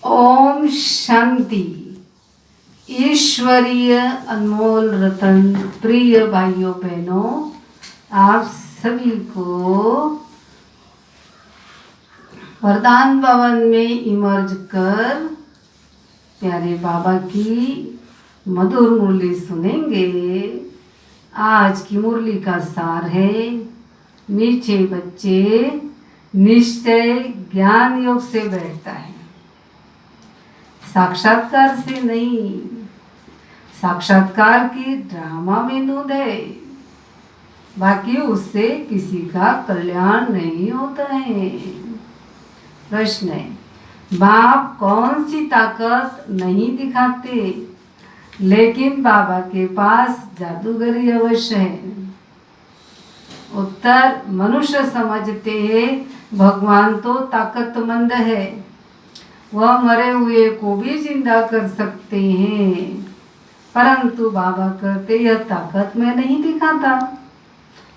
ओम शांति। ईश्वरीय अनमोल रतन प्रिय भाइयों बहनों, आप सभी को वरदान भवन में इमर्ज कर प्यारे बाबा की मधुर मुरली सुनेंगे। आज की मुरली का सार है, मीठे बच्चे निश्चय ज्ञान योग से बैठता है, साक्षात्कार से नहीं। साक्षात्कार की ड्रामा में नूद है, बाकी उससे किसी का कल्याण नहीं होता है। प्रश्न है, बाप कौन सी ताकत नहीं दिखाते, लेकिन बाबा के पास जादूगरी अवश्य है। उत्तर, मनुष्य समझते हैं भगवान तो ताकतमंद है, वह मरे हुए को भी जिंदा कर सकते हैं, परंतु बाबा कहते यह ताकत में नहीं दिखाता।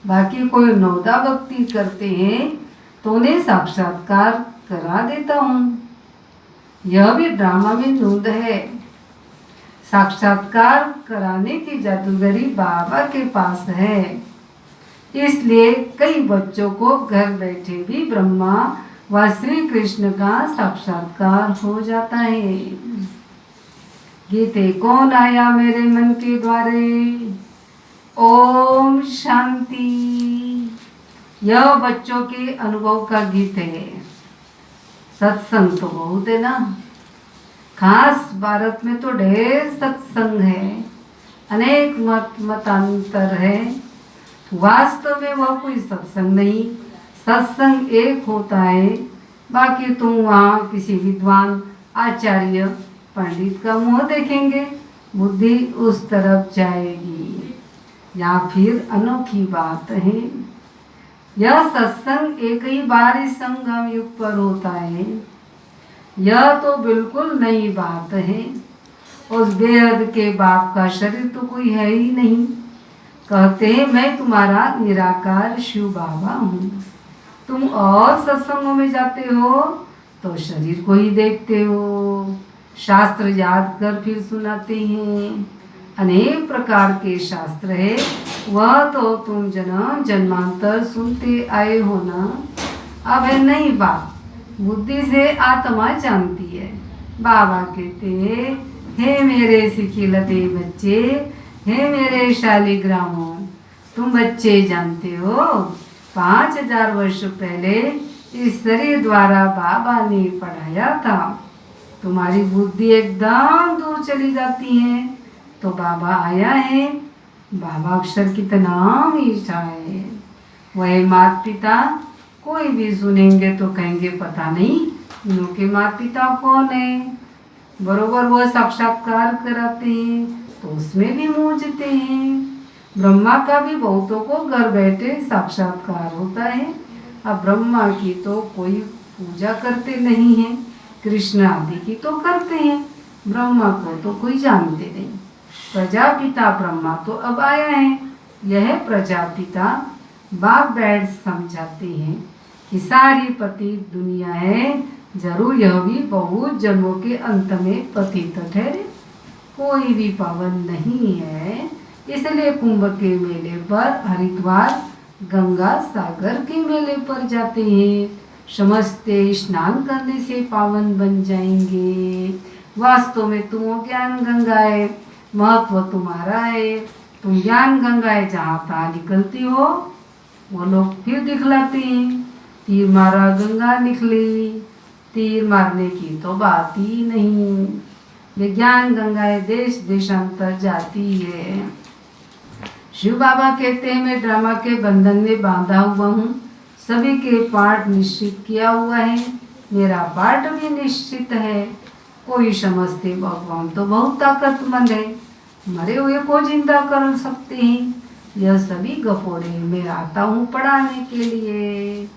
बाकी कोई नौदा भक्ति करते हैं तो उन्हें साक्षात्कार करा देता हूँ। यह भी ड्रामा में नूद है। साक्षात्कार कराने की जादूगरी बाबा के पास है, इसलिए कई बच्चों को घर बैठे भी ब्रह्मा व श्री कृष्ण का साक्षात्कार हो जाता है। गीते कौन आया मेरे मन के द्वारे। ओम शांति। यह बच्चों के अनुभव का गीत है। सत्संग तो बहुत है ना, खास भारत में तो ढेर सत्संग है, अनेक मतांतर है। वास्तव में वह कोई सत्संग नहीं, सत्संग एक होता है। बाकी तुम वहाँ किसी विद्वान आचार्य पंडित का मुंह देखेंगे, बुद्धि उस तरफ जाएगी। या फिर अनोखी बात है, यह सत्संग एक ही बार इस संगम युग पर होता है। यह तो बिल्कुल नई बात है। उस बेहद के बाप का शरीर तो कोई है ही नहीं। कहते हैं मैं तुम्हारा निराकार शिव बाबा हूँ। तुम और सत्संगों में जाते हो तो शरीर को ही देखते हो, शास्त्र याद कर फिर सुनाते हैं। अनेक प्रकार के शास्त्र है, वह तो तुम जन्म जन्मांतर सुनते आए हो ना। अब है नई बात, बुद्धि से आत्मा जानती है। बाबा कहते हे मेरे सिखिलते बच्चे, हे मेरे शालिग्रामों, तुम बच्चे जानते हो 5000 वर्ष पहले इस शरीर द्वारा बाबा ने पढ़ाया था। तुम्हारी बुद्धि एकदम दूर चली जाती है तो बाबा आया है। बाबा अक्षर कितना मीठा है। वह माता पिता कोई भी सुनेंगे तो कहेंगे पता नहीं इनके माता पिता कौन है। बरोबर वह साक्षात्कार कराते हैं तो उसमें भी मूझते हैं। ब्रह्मा का भी बहुतों को घर बैठे साक्षात्कार होता है। अब ब्रह्मा की तो कोई पूजा करते नहीं है, कृष्ण आदि की तो करते हैं, ब्रह्मा को तो कोई जानते नहीं। प्रजापिता ब्रह्मा तो अब आया है। यह प्रजापिता बाप बैठ समझाते हैं कि सारी पतित दुनिया है, जरूर यह भी बहुत जन्मों के अंत में पतित ठहरे, कोई भी पावन नहीं है। इसलिए कुंभ के मेले पर हरिद्वार गंगा सागर के मेले पर जाते हैं। समझते स्नान करने से पावन बन जाएंगे। वास्तव में तुम ज्ञान गंगा है, महत्व तुम्हारा है। तुम ज्ञान गंगा है, जहाँ तहाँ निकलती हो वो लोग फिर दिखलाते हैं। तीर मारा गंगा निकली, तीर मारने की तो बात ही नहीं। विज्ञान गंगाएं देश देशांतर जाती है। शिव बाबा कहते हैं मैं ड्रामा के बंधन में बांधा हुआ हूँ, सभी के पाठ निश्चित किया हुआ है, मेरा पाठ भी निश्चित है। कोई समझते भगवान तो बहुत ताकतमंद है, मरे हुए को जिंदा कर सकते हैं। यह सभी गपोड़े मैं आता हूँ पढ़ाने के लिए।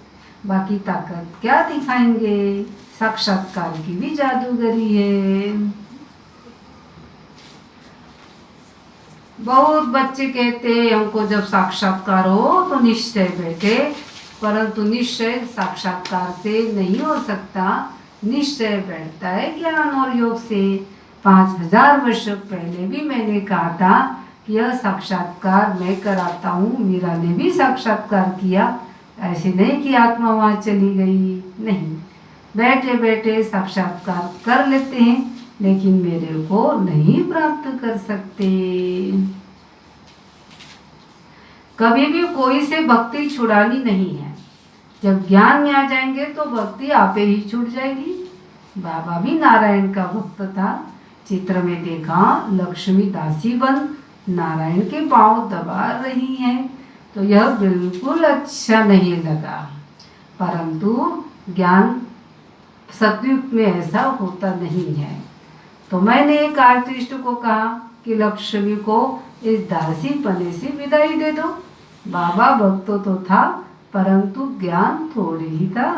बाकी ताकत क्या दिखाएंगे, साक्षात्कार की भी जादूगरी है। बहुत बच्चे कहते हैं हमको जब साक्षात्कार हो तो निश्चय बैठे, परंतु निश्चय साक्षात्कार से नहीं हो सकता। निश्चय बैठता है ज्ञान और योग से। 5000 वर्ष पहले भी मैंने कहा था कि यह साक्षात्कार मैं कराता हूँ। मीरा ने भी साक्षात्कार किया, ऐसे नहीं कि आत्मा वहाँ चली गई, नहीं, बैठे बैठे साक्षात्कार कर लेते हैं, लेकिन मेरे को नहीं प्राप्त कर सकते। कभी भी कोई से भक्ति छुड़ानी नहीं है। जब ज्ञान में आ जाएंगे तो भक्ति आपे ही छूट जाएगी। बाबा भी नारायण का भक्त था। चित्र में देखा लक्ष्मी दासी बन नारायण के पांव दबा रही हैं, तो यह बिल्कुल अच्छा नहीं लगा। परंतु ज्ञान सतयुग में ऐसा होता नहीं है। तो मैंने एक आर्टिस्ट को कहा कि लक्ष्मी को इस दासी पने से विदाई दे दो। बाबा भक्त तो था, परंतु ज्ञान थोड़ी ही था।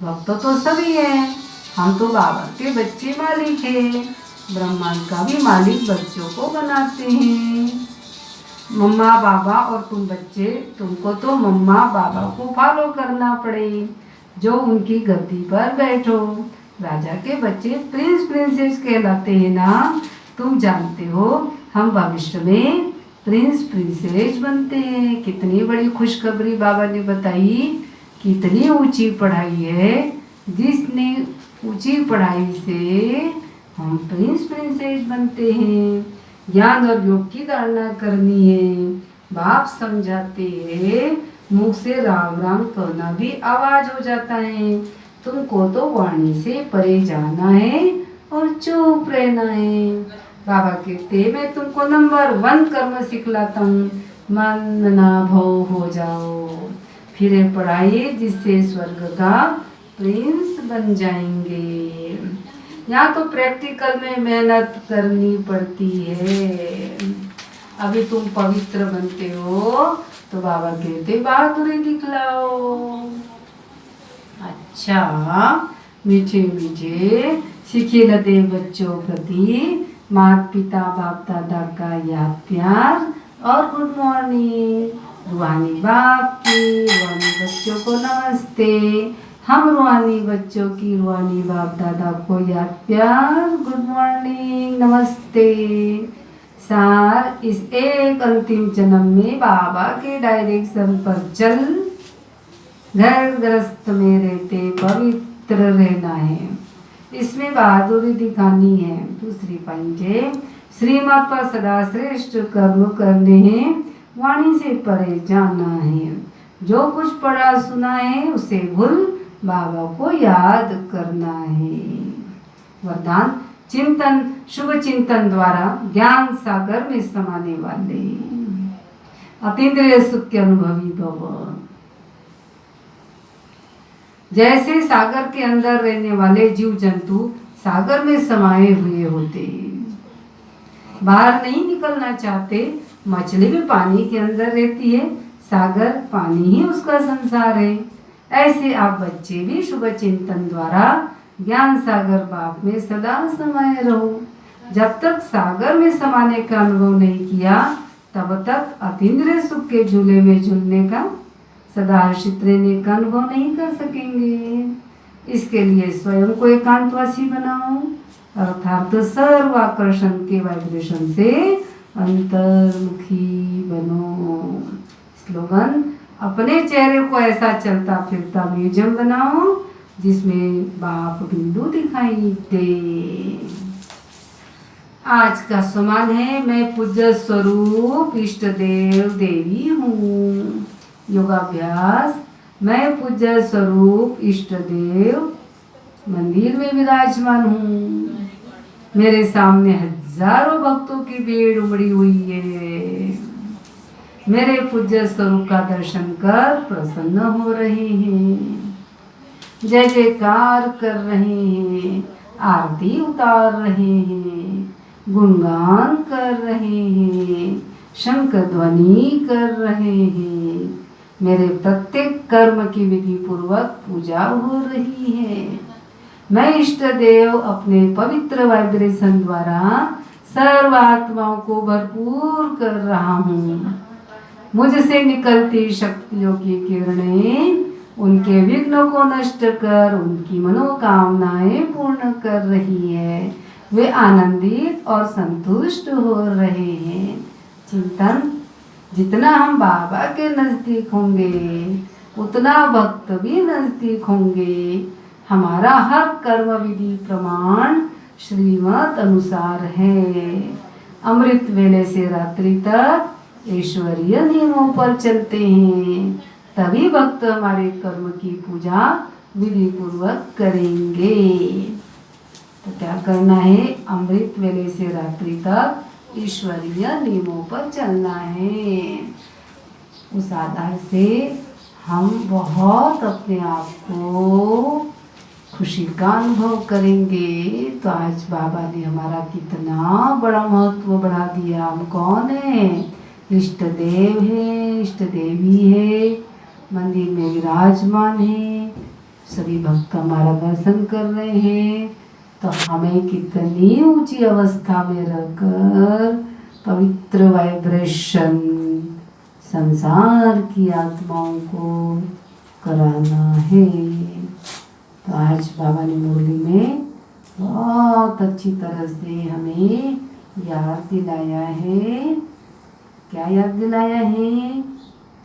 भक्त तो सभी हैं, हम तो बाबा के बच्चे मालिक हैं। ब्रह्मांड का भी मालिक बच्चों को बनाते हैं। मम्मा बाबा और तुम बच्चे, तुमको तो मम्मा बाबा को फॉलो करना पड़े, जो उनकी गद्दी पर बैठो। राजा के बच्चे प्रिंस प्रिंसेस कहलाते हैं ना। तुम जानते हो हम भविष्य में प्रिंस प्रिंसेस बनते हैं। कितनी बड़ी खुशखबरी बाबा ने बताई। कितनी ऊंची पढ़ाई है, जिसने ऊंची पढ़ाई से हम प्रिंस प्रिंसेस बनते हैं। ज्ञान और योग की धारणा करनी है। बाप समझाते हैं, मुख से राम राम कहना भी आवाज हो जाता है। तुमको तो वाणी से परे जाना है और चुप रहना है। बाबा कहते मैं तुमको नंबर 1 कर्म सिखलाता हूँ, मन ना भव हो जाओ, फिर पढ़ाइए जिससे स्वर्ग का प्रिंस बन जाएंगे। यहाँ तो प्रैक्टिकल में मेहनत करनी पड़ती है। अभी तुम पवित्र बनते हो तो बाबा कहते बहादुरी दिखलाओ। अच्छा, मीठे मीठे सिखिलते बच्चों प्रति माता पिता बाप दादा का याद प्यार और गुड मॉर्निंग। रूहानी बाप की, रूहानी बच्चों को नमस्ते। हम रूहानी बच्चों की रूहानी बाप दादा को याद प्यार, गुड मॉर्निंग, नमस्ते। सार इस एक अंतिम जन्म में बाबा के डायरेक्शन पर चल, घर ग्रस्त में रहते पवित्र रहना है। इसमें बहादुरी दिखानी है। दूसरी पॉइंट है, श्रीमत पर सदा श्रेष्ठ कर्म करने हैं, वाणी से परे जाना है। जो कुछ पढ़ा सुना है उसे भूल बाबा को याद करना है। वरदान चिंतन, शुभ चिंतन द्वारा ज्ञान सागर में समाने वाले अतीन्द्रिय सुख के अनुभवी भव। जैसे सागर के अंदर रहने वाले जीव जंतु सागर में समाये हुए होते, बाहर नहीं निकलना चाहते। मछली भी पानी के अंदर रहती है, सागर पानी ही उसका संसार है। ऐसे आप बच्चे भी शुभ चिंतन द्वारा ज्ञान सागर बाप में सदा समाये रहो। जब तक सागर में समाने का अनुभव नहीं किया, तब तक अतीन्द्रिय सुख के झूले में झूलने का, सदा हर्षित रहने का अनुभव नहीं कर सकेंगे। इसके लिए स्वयं को एकांतवासी बनाओ, अर्थात सर्व आकर्षण के वाइब्रेशन से अंतर्मुखी बनो। स्लोगन, अपने चेहरे को ऐसा चलता फिरता म्यूजियम बनाओ जिसमें बाप बिंदु दिखाई दे। आज का सवाल है, मैं पूज्य स्वरूप इष्ट देव देवी हूँ। योगाभ्यास, मैं पूज्य स्वरूप इष्ट देव मंदिर में विराजमान हूँ। मेरे सामने हजारों भक्तों की भीड़ उमड़ी हुई है। मेरे पूज्य स्वरूप का दर्शन कर प्रसन्न हो रहे हैं, जय जयकार कर रहे हैं, आरती उतार रहे हैं, गुणगान कर रहे हैं, शंख ध्वनि कर रहे हैं। मेरे प्रत्येक कर्म की विधि पूर्वक पूजा हो रही है। मैं इष्ट देव अपने पवित्र वाइब्रेशन द्वारा सर्व आत्माओं को भरपूर कर रहा हूँ। मुझसे निकलती शक्तियों की किरणें उनके विघ्नों को नष्ट कर उनकी मनोकामनाएं पूर्ण कर रही है। वे आनंदित और संतुष्ट हो रहे हैं। चिंतन, जितना हम बाबा के नजदीक होंगे उतना भक्त भी नजदीक होंगे। हमारा हर कर्म विधि प्रमाण श्रीमत अनुसार है। अमृत वेले से रात्रि तक ईश्वरीय नियमों पर चलते हैं, तभी भक्त हमारे कर्म की पूजा विधि पूर्वक करेंगे। तो क्या करना है? अमृत वेले से रात्रि तक ईश्वरीय नियमों पर चलना है। उस आधार से हम बहुत अपने आप को खुशी का अनुभव करेंगे। तो आज बाबा ने हमारा कितना बड़ा महत्व बढ़ा दिया। हम कौन है? इष्ट देव है, इष्ट देवी है, मंदिर में विराजमान है, सभी भक्त हमारा दर्शन कर रहे हैं। तो हमें कितनी ऊंची अवस्था में रखकर पवित्र वाइब्रेशन संसार की आत्माओं को कराना है। तो आज बाबा ने मुरली में बहुत अच्छी तरह से हमें याद दिलाया है। क्या याद दिलाया है?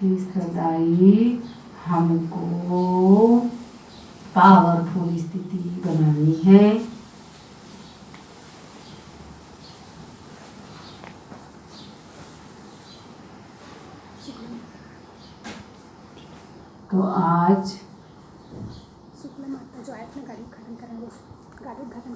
कि सदाई हमको पावरफुल स्थिति बनानी है। तो आज शुक्ला माता जो आहे ना गाडी उद्घाटन करा